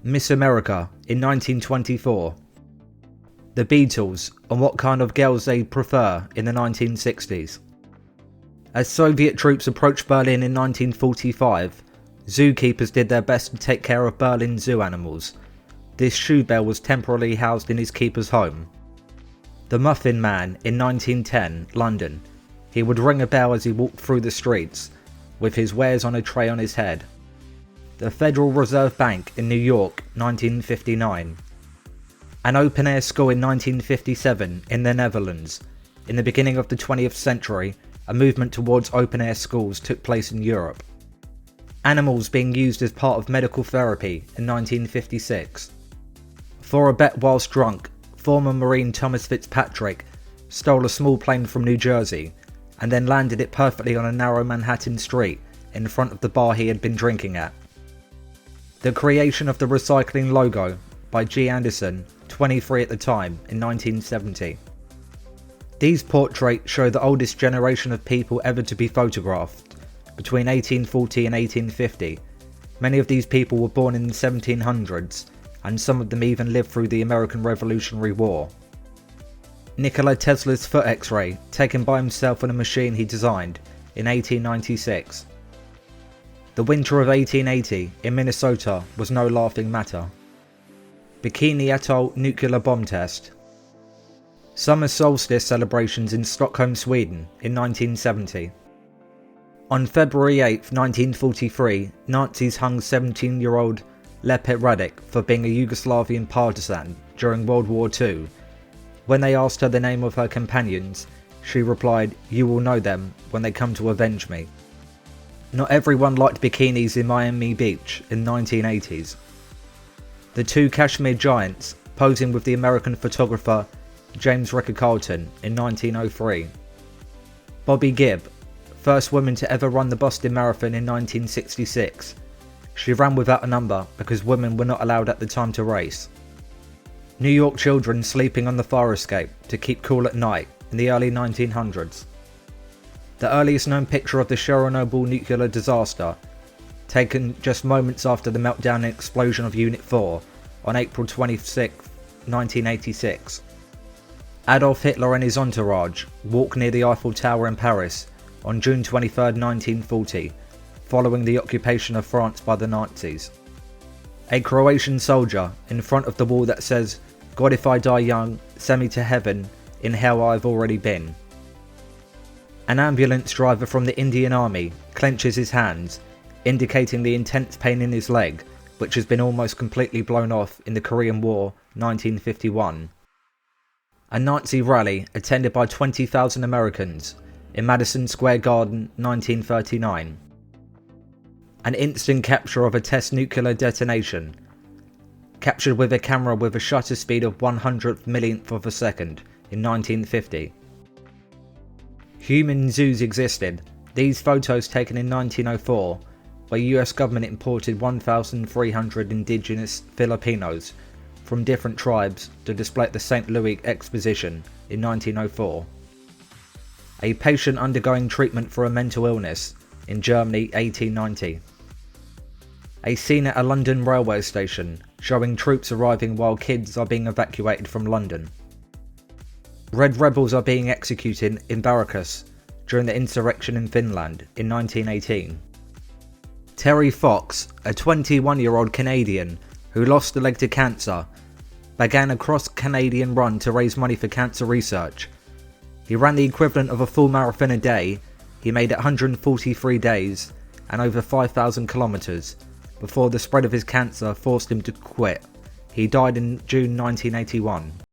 Miss America in 1924. The Beatles and what kind of girls they prefer in the 1960s. As Soviet troops approached Berlin in 1945, zookeepers did their best to take care of Berlin zoo animals. This shoe bear was temporarily housed in his keeper's home. The Muffin Man in 1910, London. He would ring a bell as he walked through the streets, with his wares on a tray on his head. The Federal Reserve Bank in New York, 1959. An open-air school in 1957 in the Netherlands. In the beginning of the 20th century, a movement towards open-air schools took place in Europe. Animals being used as part of medical therapy in 1956. For a bet whilst drunk, former Marine Thomas Fitzpatrick stole a small plane from New Jersey and then landed it perfectly on a narrow Manhattan street in front of the bar he had been drinking at. The creation of the recycling logo by G. Anderson, 23 at the time, in 1970. These portraits show the oldest generation of people ever to be photographed, between 1840 and 1850. Many of these people were born in the 1700s, and some of them even lived through the American Revolutionary War. Nikola Tesla's foot X-ray, taken by himself on a machine he designed in 1896. The winter of 1880 in Minnesota was no laughing matter. Bikini Atoll nuclear bomb test. Summer solstice celebrations in Stockholm, Sweden in 1970. On February 8, 1943, Nazis hung 17-year-old Lepet Radic for being a Yugoslavian partisan during World War II. When they asked her the name of her companions, she replied, "You will know them when they come to avenge me." Not everyone liked bikinis in Miami Beach in the 1980s. The two Kashmir giants posing with the American photographer James Ricker Carlton in 1903. Bobby Gibb, first woman to ever run the Boston Marathon in 1966. She ran without a number because women were not allowed at the time to race. New York children sleeping on the fire escape to keep cool at night in the early 1900s. The earliest known picture of the Chernobyl nuclear disaster, taken just moments after the meltdown and explosion of Unit 4 on April 26, 1986. Adolf Hitler and his entourage walk near the Eiffel Tower in Paris on June 23, 1940, following the occupation of France by the Nazis. A Croatian soldier in front of the wall that says, "God, if I die young, send me to heaven, in hell I've already been." An ambulance driver from the Indian Army clenches his hands, indicating the intense pain in his leg, which has been almost completely blown off in the Korean War, 1951. A Nazi rally attended by 20,000 Americans in Madison Square Garden, 1939. An instant capture of a test nuclear detonation, captured with a camera with a shutter speed of 100th millionth of a second in 1950. Human zoos existed. These photos taken in 1904, where US government imported 1,300 indigenous Filipinos from different tribes to display at the St. Louis Exposition in 1904. A patient undergoing treatment for a mental illness in Germany, 1890. A scene at a London railway station showing troops arriving while kids are being evacuated from London. Red rebels are being executed in Baracus during the insurrection in Finland in 1918. Terry Fox, a 21-year-old Canadian who lost a leg to cancer, began a cross-Canadian run to raise money for cancer research. He ran the equivalent of a full marathon a day. He made it 143 days and over 5,000 kilometers before the spread of his cancer forced him to quit. He died in June 1981.